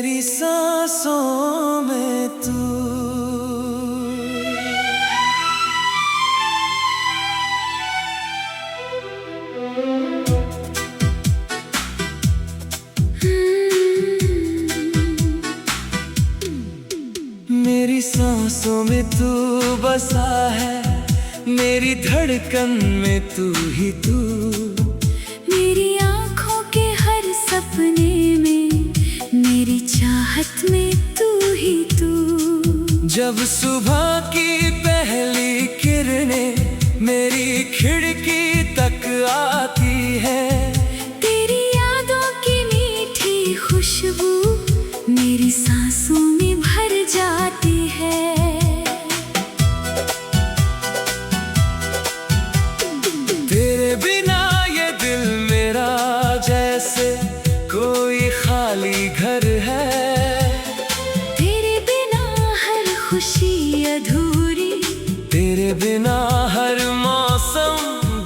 मेरी सांसों में तू, मेरी सांसों में तू बसा है, मेरी धड़कन में तू ही तू, मेरी आँखों के हर सपने में, मेरी चाहत में तू ही तू। जब सुबह की पहली किरणें मेरी खिड़की तक आती है, तेरी यादों की मीठी खुशबू मेरी सांसों में भर जाती है। तेरे बिना ये दिल मेरा जैसे कोई खाली घर है, तेरे बिना हर खुशी अधूरी, तेरे बिना हर मौसम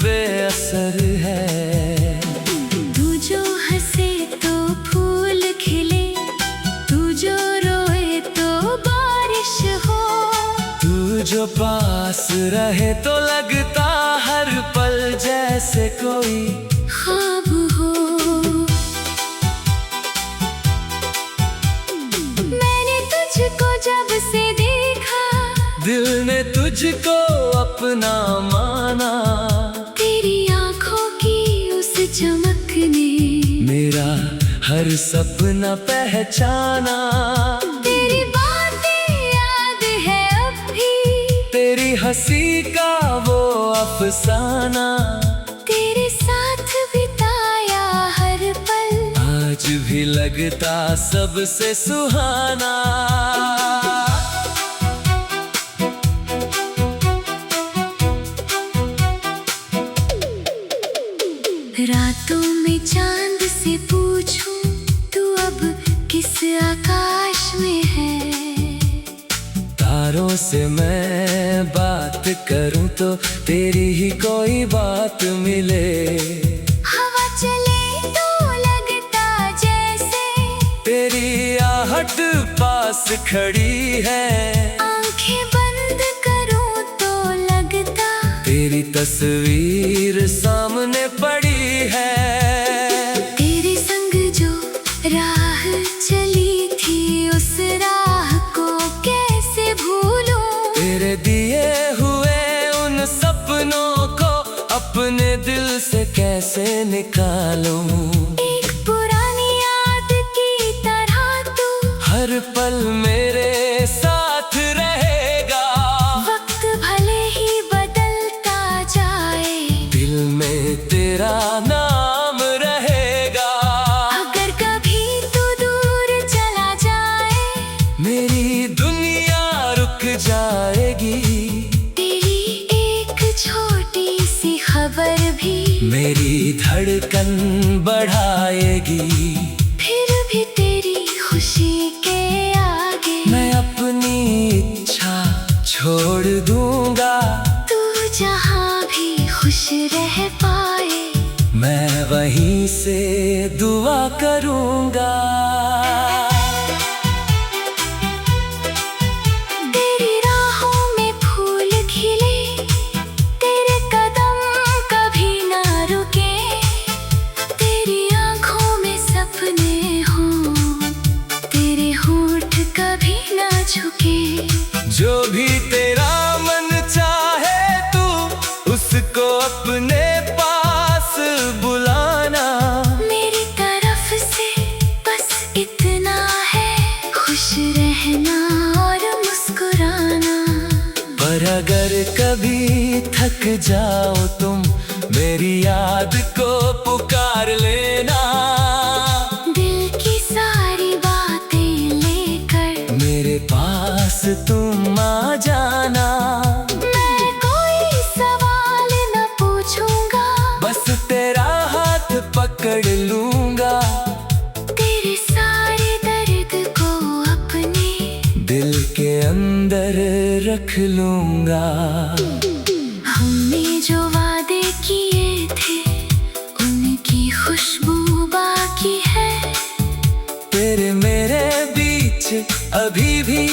बेअसर है। तू जो हंसे तो फूल खिले, तू जो रोए तो बारिश हो, तू जो पास रहे तो लगता हर पल जैसे कोई ख्वाब हो। मैंने तुझको जब से देखा, दिल ने तुझको अपना माना, तेरी आँखों की उस चमक ने मेरा हर सपना पहचाना। तेरी बातें याद है अब भी, तेरी हंसी का वो अफसाना, तेरे साथ बिताया हर पल आज भी लगता सबसे सुहाना। रातों में चांद से पूछूं तू अब किस आकाश में है, तारों से मैं बात करूं तो तेरी ही कोई बात मिले, हवा चले तो लगता जैसे तेरी आहट पास खड़ी है, आंखें बंद करूं तो लगता तेरी तस्वीर सामने पड़ी है। तेरे संग जो राह चली थी उस राह को कैसे भूलूं, तेरे दिए हुए उन सपनों को अपने दिल से कैसे निकालूं। एक पुरानी याद की तरह तू हर पल मेरे साथ रहेगा, वक्त भले ही बदलता जाए, दिल में तेरा नाम रहेगा। अगर कभी तू दूर चला जाए, मेरी दुनिया रुक जाएगी, तेरी एक छोटी सी खबर भी मेरी धड़कन बढ़ाएगी। फिर भी तेरी खुशी के आगे मैं अपनी इच्छा छोड़ दूंगा, तू जहाँ भी खुश रह पाए, मैं वहीं से दुआ करूंगा। तेरी राहों में फूल खिले, तेरे कदम कभी ना रुके, तेरी आँखों में सपने हों, तेरे होंठ कभी ना झुके। जो भी तेरा मन चाहे तू उसको अपने पास बुलाना, मेरी तरफ से बस इतना है, खुश रहना और मुस्कुराना। पर अगर कभी थक जाओ तुम मेरी याद को पुकार लेना, दिल की सारी बातें लेकर मेरे पास तुम आ जाना। मैं कोई सवाल न पूछूंगा, बस तेरा हाथ पकड़ लूंगा, तेरे सारे दर्द को अपने दिल के अंदर रख लूंगा। हमने जो वादे किए थे उनकी खुशबू बाकी है, तेरे मेरे अभी भी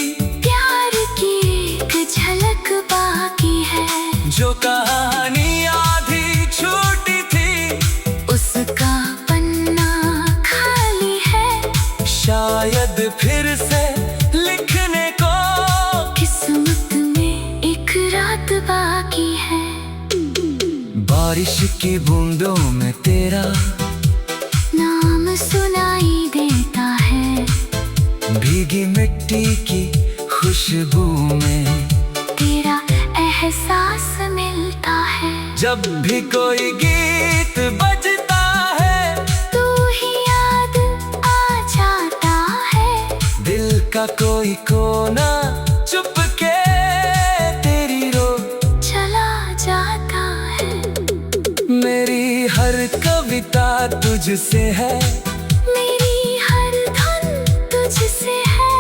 प्यार की एक झलक बाकी है। जो कहानी आधी छूटी थी उसका पन्ना खाली है। शायद फिर से लिखने को किस्मत में एक रात बाकी है। बारिश की बूंदों में तेरा नाम सुनाई देता है। भीगी मिट्टी की खुशबू में तेरा एहसास मिलता है। जब भी कोई गीत बजता है तू ही याद आ जाता है। दिल का कोई कोना चुपके तेरी रो चला जाता है। मेरी हर कविता तुझसे है। मेरी हर धुन तुझसे है।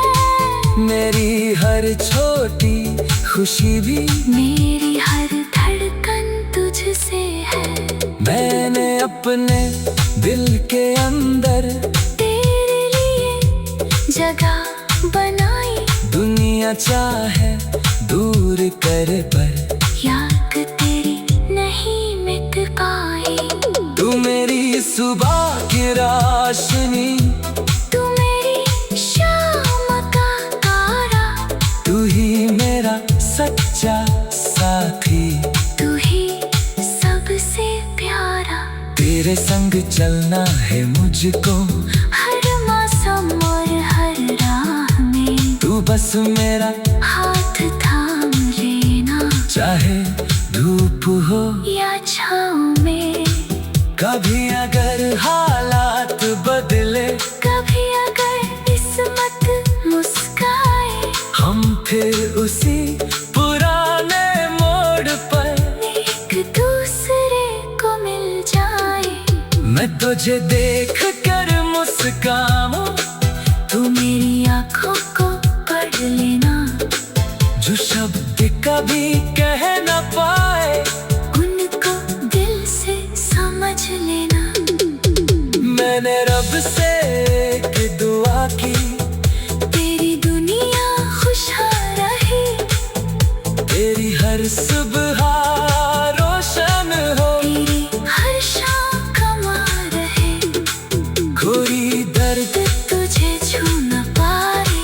मेरी हर छोटी खुशी भी मेरी हर धड़कन तुझसे है। मैंने अपने दिल के अंदर तेरे लिए जगह बनाई। दुनिया चाहे दूर करे पर याद तेरी नहीं मिट पाई। तू मेरी सुबह की रोशनी, तू मेरी शाम का तारा। तू ही मेरा सच्चा साथी। तू ही सबसे प्यारा। तेरे संग चलना है मुझको हर मौसम और हर राह में। तू बस मेरा हाथ थाम लेना। चाहे धूप हो या छाँव में। कभी अगर हालात बदले, कभी अगर किस्मत मुस्काए, हम फिर उसी पुराने मोड़ पर एक दूसरे को मिल जाए। मैं तुझे देख कर मुस्काऊं, तू मेरी आँखों को पढ़ लेना। जो शब्द कभी कह न पाए उनको दिल से समझ लेना। मैंने रब से एक दुआ की, तेरी दुनिया खुशहाल रहे। तेरी हर सुबह रोशन हो, तेरी हर शाम कमा रहे। कोई दर्द तुझे छू न पाए,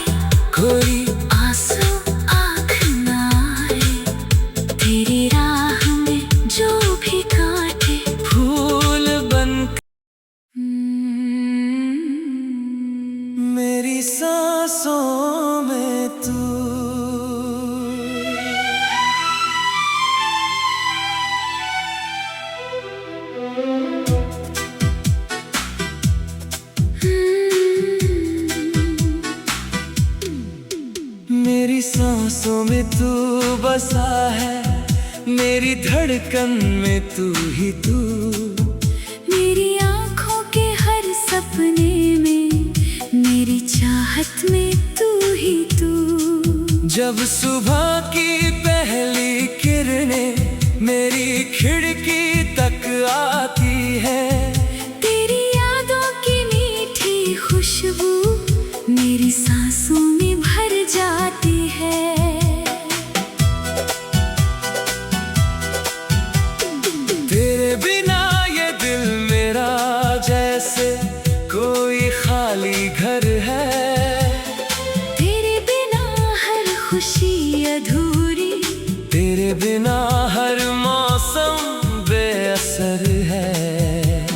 कोई आंसू आँख न आए। तेरी राह में जो भी काटे फूल बन मेरी सांसों में तू। मेरी सांसों में तू बसा है, मेरी धड़कन में तू ही तू। मेरी आँखों के हर सपने में, मेरी चाहत में तू ही तू। जब सुबह की पहली किरणें मेरी खिड़की तक आती है, तेरी यादों की मीठी खुशबू मेरी सांसों में भर जाती है। तेरे बिना ये दिल मेरा जैसे कोई खाली घर है। तेरे बिना हर खुशी अधूरी। तेरे बिना हर मौसम बेअसर है।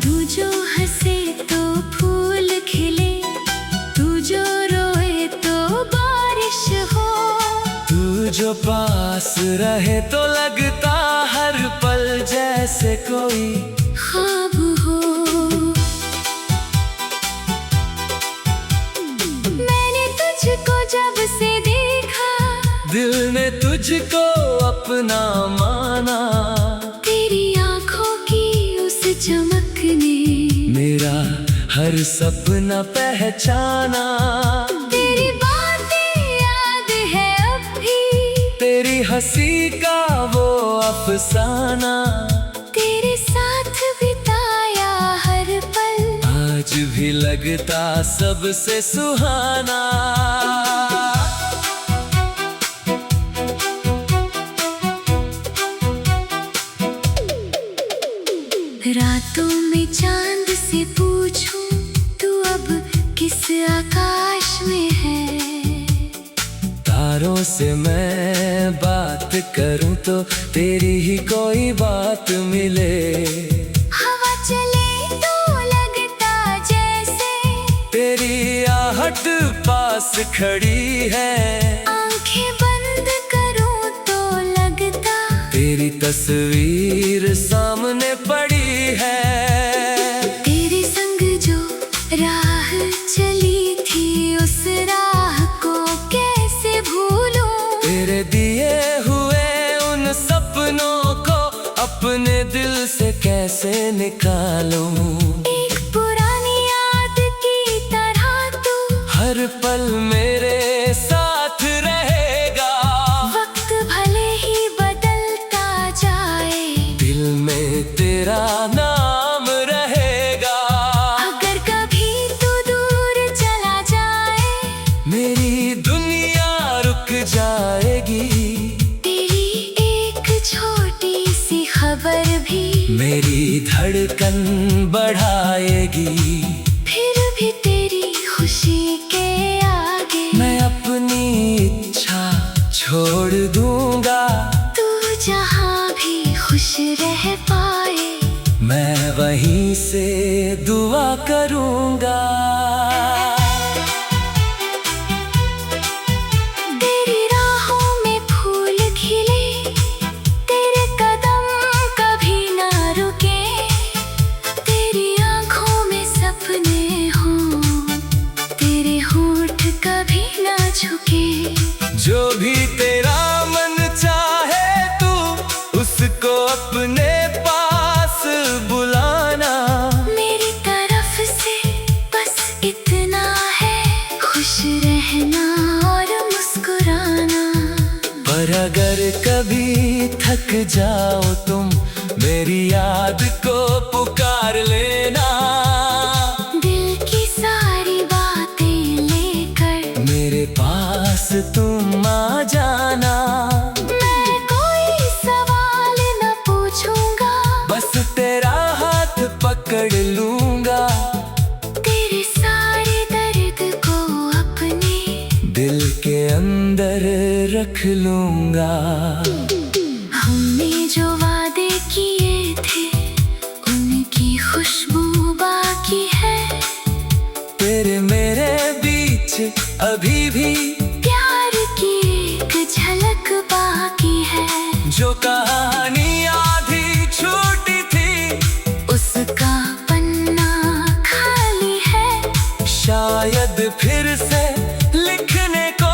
तू जो हंसे तो फूल खिले, तू जो रोए तो बारिश हो। तू जो पास रहे तो लगता हर पल जैसे कोई ख्वाब हो। मैंने तुझको जब से देखा, दिल ने तुझको अपना माना। तेरी आँखों की उस चमक ने मेरा हर सपना पहचाना। तेरी बातें याद है अब भी। तेरी हंसी का वो अफसाना तेरे साथ बिताया हर पल आज भी लगता सबसे सुहाना। रातों में चांद से पूछूं तू अब किस आकाश में है। तारों से मैं बात करूं तो तेरी ही कोई बात मिले। हवा चले तो लगता जैसे तेरी आहट पास खड़ी है। आंखें बंद करूं तो लगता तेरी तस्वीर सामने पड़ी है। तेरे संग जो राह चली थी उस राह को कैसे भूलूं। तेरे दिए हुए उन सपनों को अपने दिल से कैसे निकालूं। एक पुरानी याद की तरह तू हर पल मेरे साथ रहेगा। वक्त भले ही बदलता जाए दिल में तेरा नाम रहेगा। अगर कभी तू दूर चला जाए मेरी दुनिया रुक जाएगी। तेरी एक छोटी सी खबर भी मेरी धड़कन बढ़ाएगी। फिर भी तेरी खुशी के आगे मैं अपनी इच्छा छोड़ दूंगा। तू जहाँ भी खुश रह पाए मैं वहीं से दुआ करूंगा। तेरी राहों में फूल खिले तेरे कदम कभी ना रुके। तेरी आंखों में सपने हों तेरे होंठ कभी ना झुके। जो भी तेरा मन चाहे तू उसको अपने पास बुलाना। मेरी तरफ से बस इतना है खुश रहना और मुस्कुराना। पर अगर कभी थक जाओ तुम मेरी याद को पुकार लेना। दिल की सारी बातें लेकर मेरे पास तुम आ जाना। मैं कोई सवाल न पूछूंगा बस तेरा हाथ पकड़ लूंगा। तेरे सारे दर्द को अपने दिल के अंदर रख लूंगा। हमने जो वादे किए थे उनकी खुशबू बाकी है। तेरे मेरे बीच अभी भी प्यार की एक झलक बाकी है। जो कहानी आधी छूटी थी उसका पन्ना खाली है। शायद फिर से लिखने को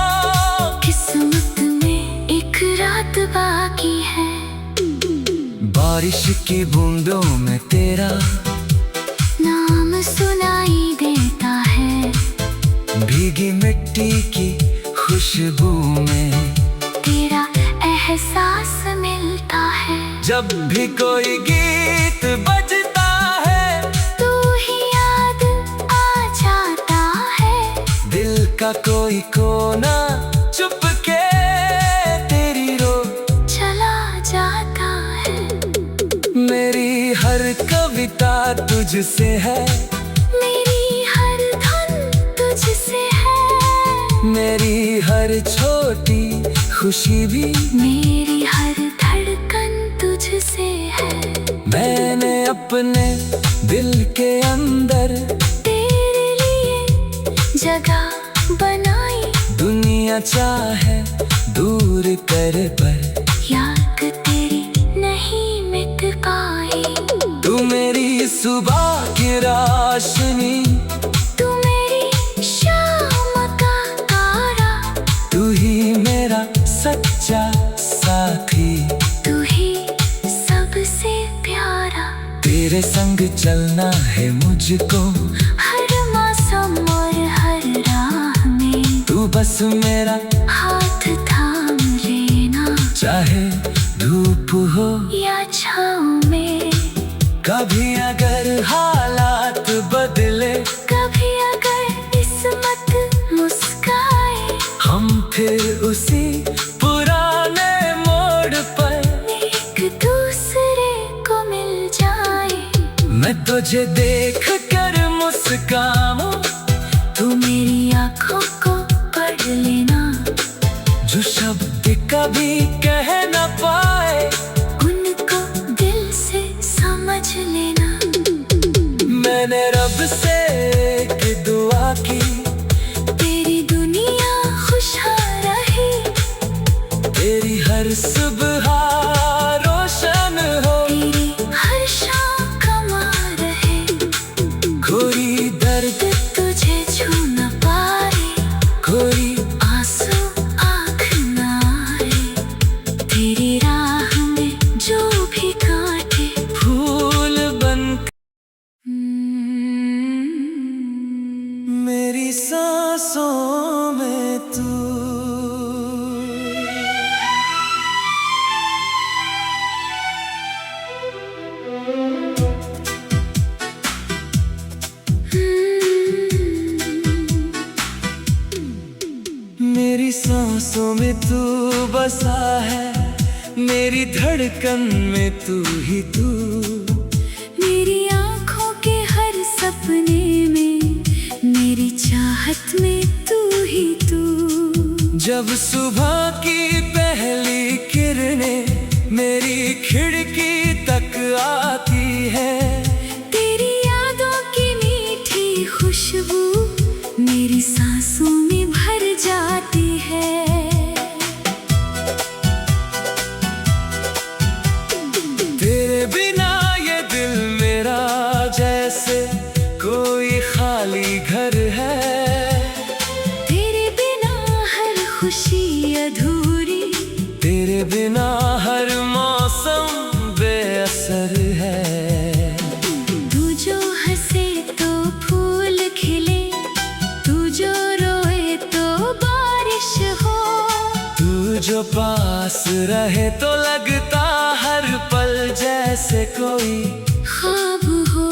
किस्मत में एक रात बाकी है। बारिश की बूंदों में तेरा नाम सुनाई देता है। भीगी मिट्टी की खुशबू में तेरा एहसास मिलता है। जब भी कोई गीत बजता है तू ही याद आ जाता है। दिल का कोई कोना चुपके तेरी रो चला जाता है। मेरी हर कविता तुझसे है। मेरी हर धन तुझसे है। मेरी हर छोटी खुशी भी मेरी हर धड़कन तुझसे है। मैंने अपने दिल के अंदर तेरे लिए जगह बनाई। दुनिया चाहे दूर कर पर याद तेरी नहीं मिट पाई। तू मेरी सुबह की रोशनी। तू मेरी शाम का तारा। तू ही मेरा सच्चा साथी। तू ही सबसे प्यारा। तेरे संग चलना है मुझको हर मौसम और हर राह में। तू बस मेरा हाथ थाम लेना चाहे धूप हो या छाँव में। कभी अगर हालात बदले कभी तुझे देख कर मुस्काऊं, तू मेरी आंखों को पढ़ लेना, जो शब्द कभी कह न पाए उनको दिल से समझ लेना। मैंने रब से एक दुआ की, तेरी दुनिया खुशहाल रहे, तेरी हर सुबह रोशन हो, तेरी हर शाम कमा रहे, कोई दर्द तुझे छू न पाए, कोई आंसू आँख न आए, तेरी राह में जो भी काटे फूल बन मेरी सांसों में तू। मेरी सांसों में तू बसा है, मेरी धड़कन में तू ही तू। मेरी आँखों के हर सपने में, मेरी चाहत में तू ही तू। जब सुबह की पहली किरणें मेरी खिड़की तक आती है, तेरी यादों की मीठी खुशबू मेरी सांसों में भर जाती है। तेरे बिना ये दिल मेरा जैसे कोई खाली घर है, तेरे बिना हर खुशी अधूरी, तेरे बिना हर मौसम बेअसर है। तू जो हंसे तो फूल खिले, तू जो रोए तो बारिश हो, तू जो पास रहे तो लगता हर पल जैसे कोई ख्वाब हो।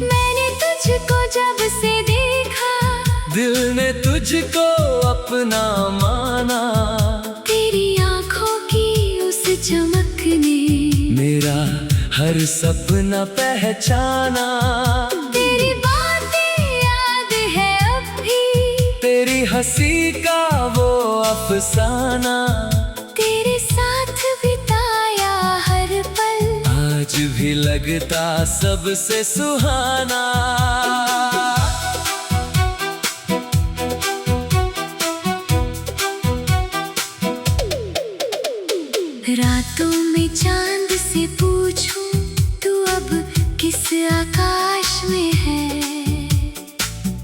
मैंने तुझको जब से देखा, दिल ने तुझको अपना माना, तेरी आंखों की उस चमक ने मेरा हर सपना पहचाना। तेरी बातें याद है अब भी, तेरी हंसी का वो अफसाना, तेरे साथ बिताया हर पल आज भी लगता सबसे सुहाना। रातों में चांद से पूछूं, तू अब किस आकाश में है।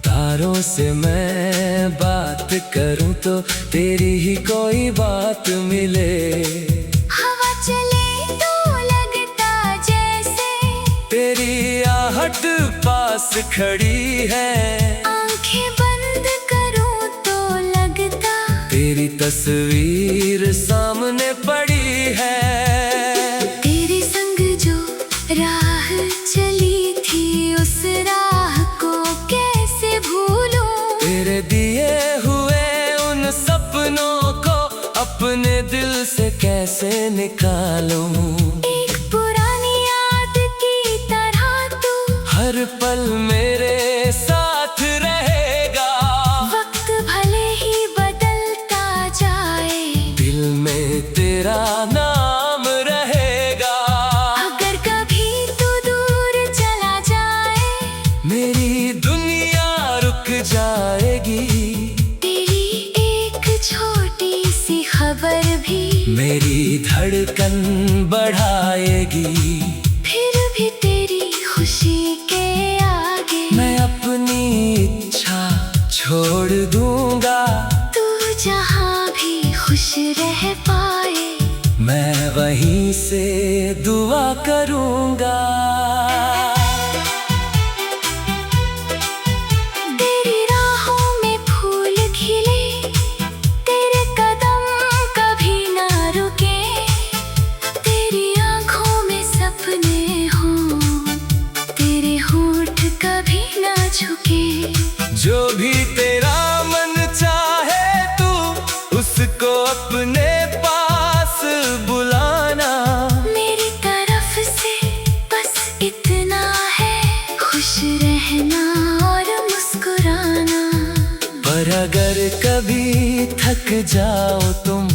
तारों से मैं बात करूं तो तेरी ही कोई बात मिले। हवा चले तो लगता जैसे तेरी आहट पास खड़ी है, आंखें बंद करूं तो लगता तेरी तस्वीर सामने पड़ी है। तेरे संग जो राह चली थी, उस राह को कैसे भूलूं। तेरे दिए हुए उन सपनों को अपने दिल से कैसे निकालूं। एक पुरानी याद की तरह तू हर पल मेरे साथ रहेगा, वक्त भले ही बदलता जाए, दिल में तेरा नाम रहेगा। अगर कभी तू दूर चला जाए, मेरी दुनिया रुक जाएगी, तेरी एक छोटी सी खबर भी मेरी धड़कन बढ़ाएगी। फिर भी तेरी खुशी के आगे मैं अपनी इच्छा छोड़ दूंगा, तू जहाँ भी खुश रह पाए, मैं वहीं से दुआ करूंगा। तेरी राहों में फूल खिले, तेरे कदम कभी ना रुके, तेरी आंखों में सपने हों, तेरे होंठ कभी ना झुके। जो भी तेरा मन चाहे तू उसको अपने पास बुलाना। कभी थक जाओ तुम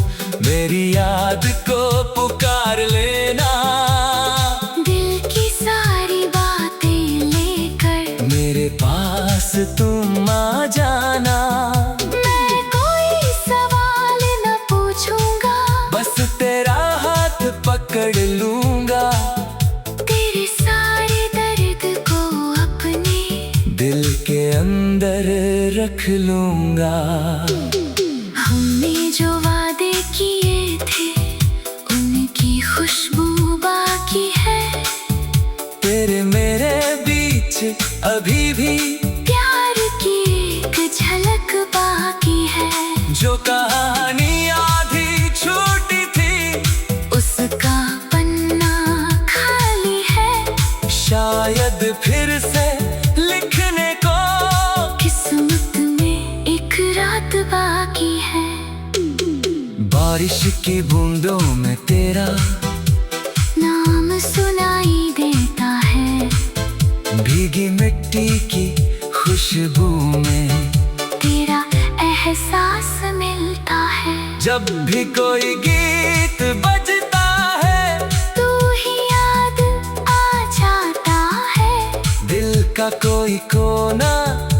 मेरी याद को पुकार लेना। दिल की सारी बातें लेकर मेरे पास तुम आ जाना। मैं कोई सवाल न पूछूंगा, बस तेरा हाथ पकड़ लूंगा। तेरे सारे दर्द को अपने दिल के अंदर रख लूंगा। हमने जो वादे किए थे उनकी खुशबू बाकी है। तेरे मेरे बीच अभी भी प्यार की एक झलक बाकी है। जो कहानी आधी छूटी थी उसका पन्ना खाली है। शायद फिर से लिखने को किस्मत में एक रात बाकी है। बारिश की बूंदों में तेरा नाम सुनाई देता है। भीगी मिट्टी की खुशबू में तेरा एहसास मिलता है। जब भी कोई गीत बजता है तू ही याद आ जाता है। दिल का कोई कोना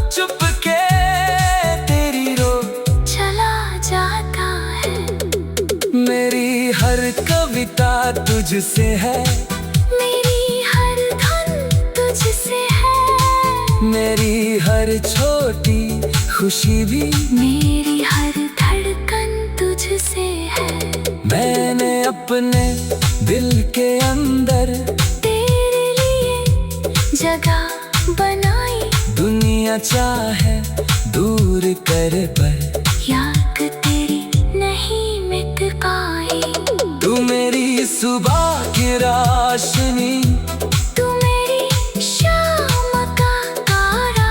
चुपके तेरी रो चला जाता है। मेरी हर कविता तुझसे है। मेरी हर धुन तुझसे है। मेरी हर छोटी खुशी भी मेरी हर धड़कन तुझसे है। मैंने अपने दिल के अंदर तेरे लिए जगह बनाई। दुनिया चाहे दूर कर पर याद तेरी नहीं मिट पाई। तू मेरी सुबह की रोशनी, तू मेरी शाम का तारा।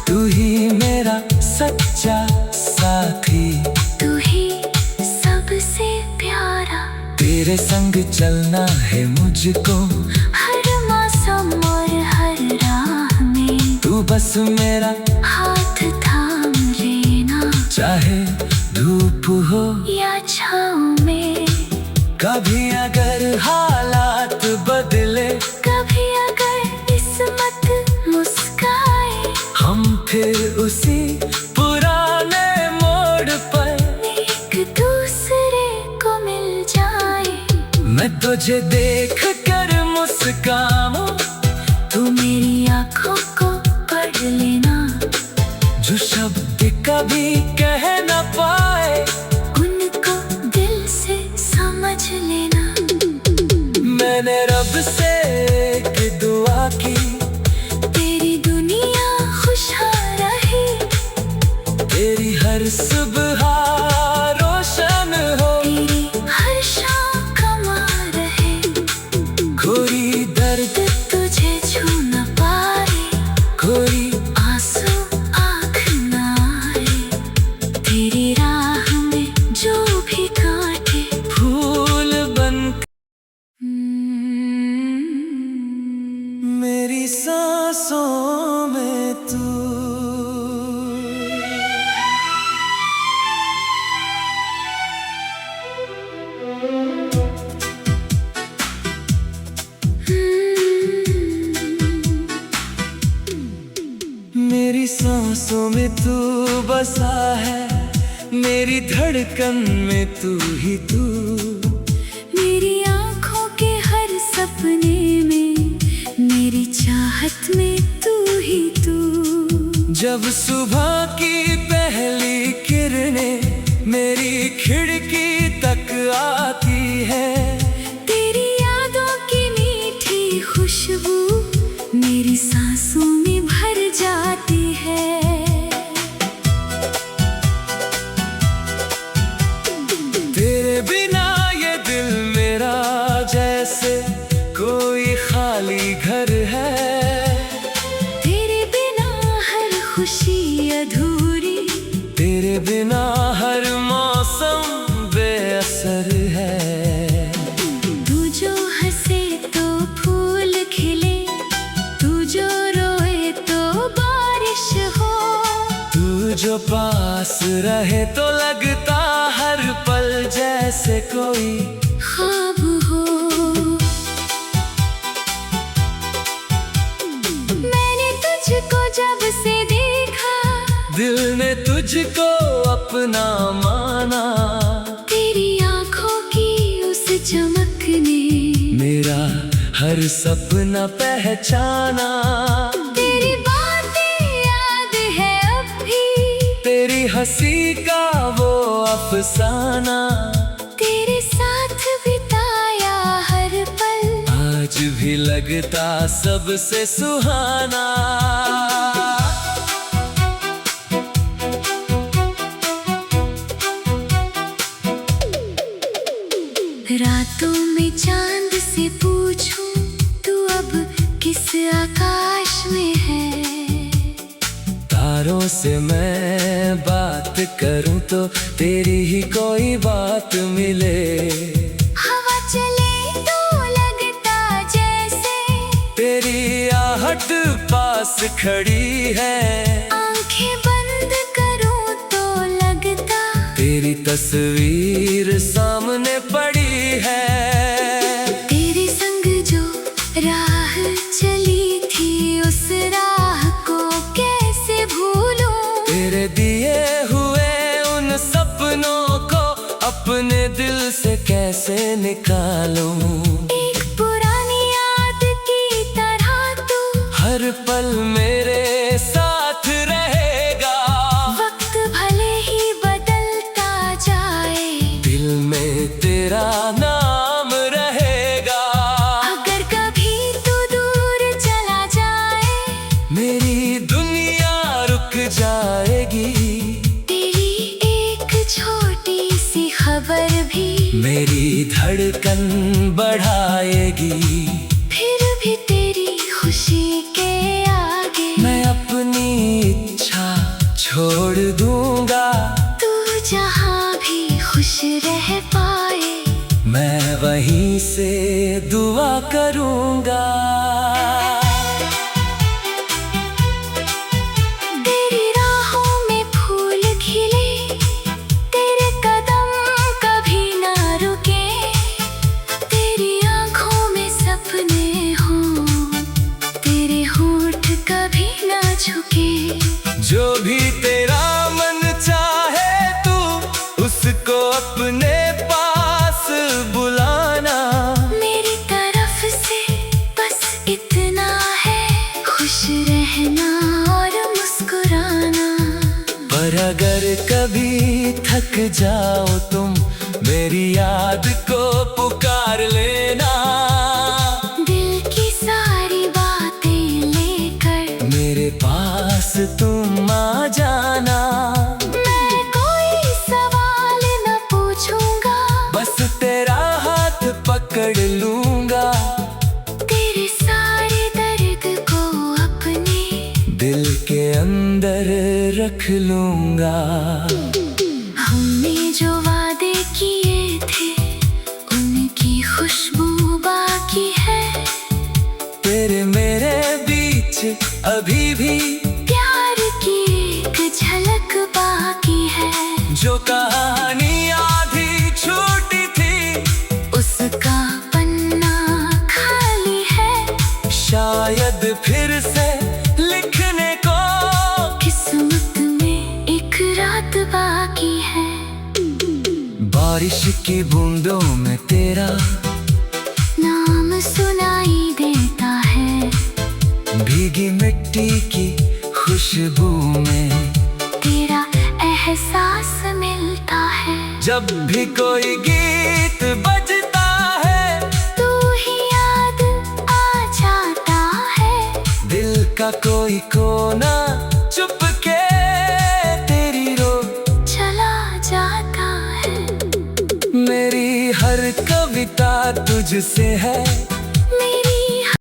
तू ही मेरा सच्चा साथी। तू ही सबसे प्यारा। तेरे संग चलना है मुझको हर मौसम और हर राह में। तू बस मेरा हाथ थाम लेना। चाहे धूप हो या छाँव में। कभी अगर हालात बदले, कभी अगर किस्मत मुस्काए, हम फिर उसी पुराने मोड़ पर एक दूसरे को मिल जाए। मैं तुझे देख कर मुस्काऊं। तू मेरी आँखों को पढ़ लेना। जो शब्द कभी कह न पाए उनको दिल से समझ लेना। मैंने रब से एक दुआ की, तेरी दुनिया खुशहाल रहे। तेरी हर सुबह रोशन हो। तेरी हर शाम कमा रहे। कोई दर्द तुझे छू न पाए। कोई आंसू आँख न आए। तेरी राह में जो भी काटे फूल बन मेरी सांसों में तू। मेरी सांसों में तू बसा है। मेरी धड़कन में तू ही तू। मेरी आँखों के हर सपने में, मेरी चाहत में तू ही तू। जब सुबह की पहली किरणें मेरी खिड़की तक आती है, तेरी यादों की मीठी खुशबू मेरी सांसों में भर जाती है। तेरे बिना ये दिल मेरा जैसे कोई खाली घर है। तेरे बिना हर खुशी अधूरी। तेरे बिना हर मौसम बेअसर है। तू जो हंसे तो फूल खिले। तू जो रोए तो बारिश हो। तू जो पास पास रहे तो लगता हर पल जैसे कोई ख्वाब हो। मैंने तुझको जब से देखा, दिल ने तुझको अपना माना। तेरी आंखों की उस चमक ने मेरा हर सपना पहचाना। तेरी बातें याद है अब भी, तेरी हंसी का वो अफसाना। तेरे साथ बिताया हर पल आज भी लगता सबसे सुहाना। रातों में चांद से पूछूं, तू अब किस आकाश में है। तारों से मैं बात करूं तो तेरी ही कोई बात मिले। हवा चले तो लगता जैसे तेरी आहट पास खड़ी है। आंखें बंद करूं तो लगता तेरी तस्वीर सामने पड़ी है। तेरे संग जो राह चली थी, उस राह को कैसे भूलूं। तेरे दिए हुए उन सपनों को अपने दिल से कैसे निकालूं। एक पुरानी याद की तरह तू हर पल मेरे साथ रहेगा। वक्त भले ही बदलता जाए, दिल में तेरा नाम रहेगा। अगर कभी तू दूर चला जाए, मेरी दुनिया रुक जाएगी। तेरी एक छोटी सी खबर भी मेरी धड़कन बढ़ाएगी। फिर भी तेरी खुशी के आगे मैं अपनी इच्छा छोड़ दूंगा। तू जहाँ भी खुश रह पाए, मैं वहीं से दुआ करूंगा। तेरी राहों में फूल खिले, तेरे कदम कभी ना रुके। तेरी आंखों में सपने हों, तेरे होंठ कभी ना झुके। जो भी तेरा मन चाहे तू उसको अपने पास बुलाना। मेरी तरफ से बस इतना है, खुश रहना और मुस्कुराना। पर अगर कभी थक जाओ तुम, मेरी याद को पुकार लेना। दिल की सारी बातें लेकर मेरे पास तुम आ जाना। मैं कोई सवाल न पूछूंगा, बस तेरा हाथ पकड़ लूंगा। तेरे सारे दर्द को अपने दिल के अंदर रख लूंगा। हमने जो वादे किए थे, उनकी खुशबू बाकी है। तेरे मेरे बीच अभी भी प्यार की एक झलक बाकी है। जो कहानी आधी छूटी थी, उसका पन्ना खाली है। शायद फिर से लिखने को किस्मत में एक रात बाकी है। बारिश की बूंदों में तेरा नाम सुनाई देता है। भीगी मिट्टी की खुशबू में तेरा एहसास मिलता है। जब भी कोई गीत बजता है, तू ही याद आ जाता है। दिल का कोई कोना चुपके तेरी रो चला जाता है। मेरी हर कविता तुझसे है।